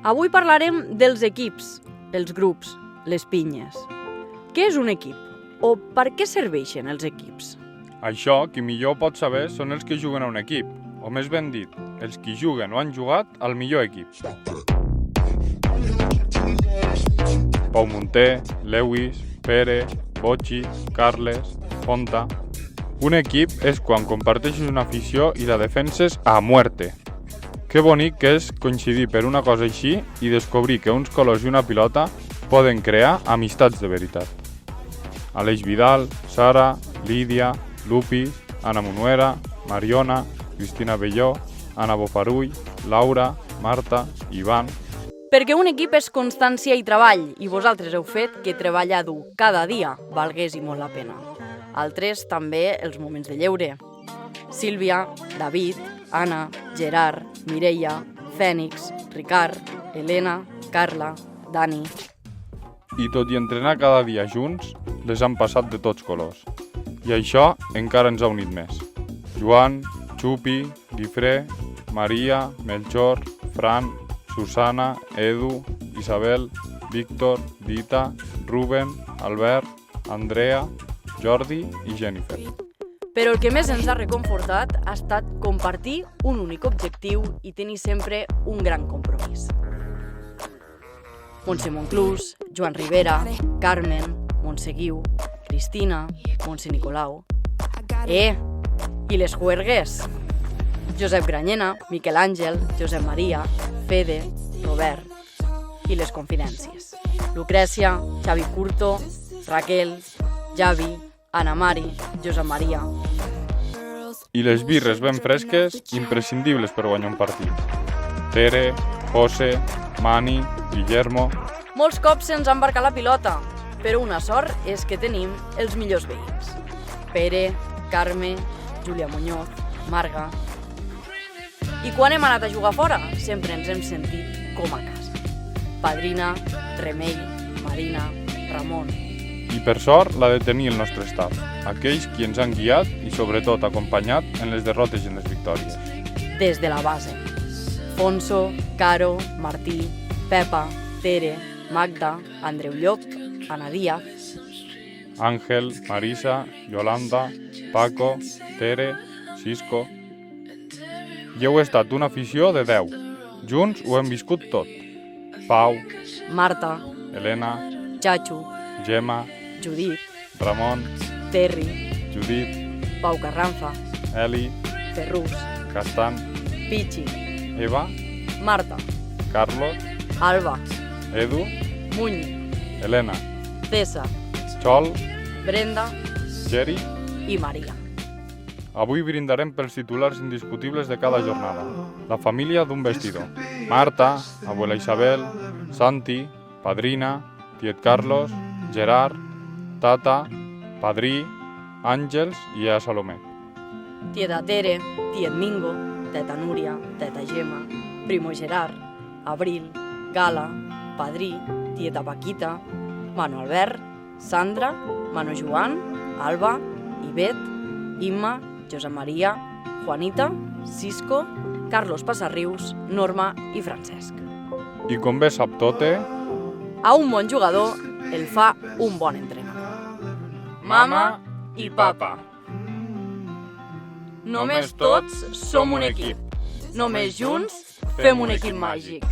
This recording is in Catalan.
Avui parlarem dels equips, els grups, les pinyes. Què és un equip? O per què serveixen els equips? Això, qui millor pot saber, són els que juguen a un equip, o més ben dit, els que juguen o han jugat al millor equip. Pau Munter, Lewis, Pere, Bocci, Carles, Fonta... Un equip és quan comparteixes una afició i la defenses a muerte. Que bonic que és coincidir per una cosa així i descobrir que uns colors i una pilota poden crear amistats de veritat. Aleix Vidal, Sara, Lídia, Lupi, Anna Munuera, Mariona, Cristina Belló, Anna Bofarull, Laura, Marta, Ivan... Perquè un equip és constància i treball, i vosaltres heu fet que treballar dur cada dia valgués i molt la pena. Altres també els moments de lleure. Sílvia, David, Anna, Gerard, Mireia, Fènix, Ricard, Helena, Carla, Dani... I tot i entrenar cada dia junts, les han passat de tots colors. I això encara ens ha unit més. Joan, Xupi, Guifré, Maria, Melchor, Fran, Susana, Edu, Isabel, Víctor, Dita, Ruben, Albert, Andrea, Jordi i Jennifer. Però el que més ens ha reconfortat ha estat compartir un únic objectiu i tenir sempre un gran compromís. Montse Monclús, Joan Rivera, Carmen, Montse Guiu, Cristina, Montse Nicolau. I les juergues? Josep Granyena, Miquel Àngel, Josep Maria, Fede, Robert. I les confidències. Lucrècia, Xavi Curto, Raquel, Javi, Ana Mari, Josep Maria. I les birres ben fresques, imprescindibles per guanyar un partit. Tere, José, Mani, Guillermo... Molts cops se'ns ha embarcat la pilota, però una sort és que tenim els millors veïns. Pere, Carme, Júlia Muñoz, Marga... I quan hem anat a jugar fora, sempre ens hem sentit com a casa. Padrina, Remei, Marina, Ramon... I per sort l'ha de tenir el nostre staff, aquells qui ens han guiat i sobretot acompanyat en les derrotes i en les victòries. Des de la base. Fonso, Caro, Martí, Pepa, Tere, Magda, Andreu Llop, Ana Díaz... Àngel, Marisa, Yolanda, Paco, Tere, Cisco... I heu estat una afició de 10. Junts ho hem viscut tot. Pau, Marta, Helena, Chacho, Gemma, Judit, Ramon, Terri, Judit, Pau Carranza, Eli, Ferrús, Castan, Pichi, Eva, Marta, Carlos, Alba, Edu, Muñi, Helena, César, Xol, Brenda Geri... i Maria. Avui brindarem pels titulars indiscutibles de cada jornada. La família d'un vestidor. Marta, abuela Isabel, Santi, padrina, tiet Carlos, Gerard, tata, padrí, Àngels i a Salomé. Tieta Tere, tiet Mingo, teta Núria, teta Gemma, primo Gerard, Abril, Gala, padrí, tieta Paquita, Mano Albert, Sandra, Mano Joan, Alba, Ivet, Imma, Josep Maria, Juanita, Cisco, Carlos Passarrius, Norma i Francesc. I com bé sap Tote, a un bon jugador el fa un bon entrenador. Mama i papa. Només tots som un equip. Només junts fem un equip màgic.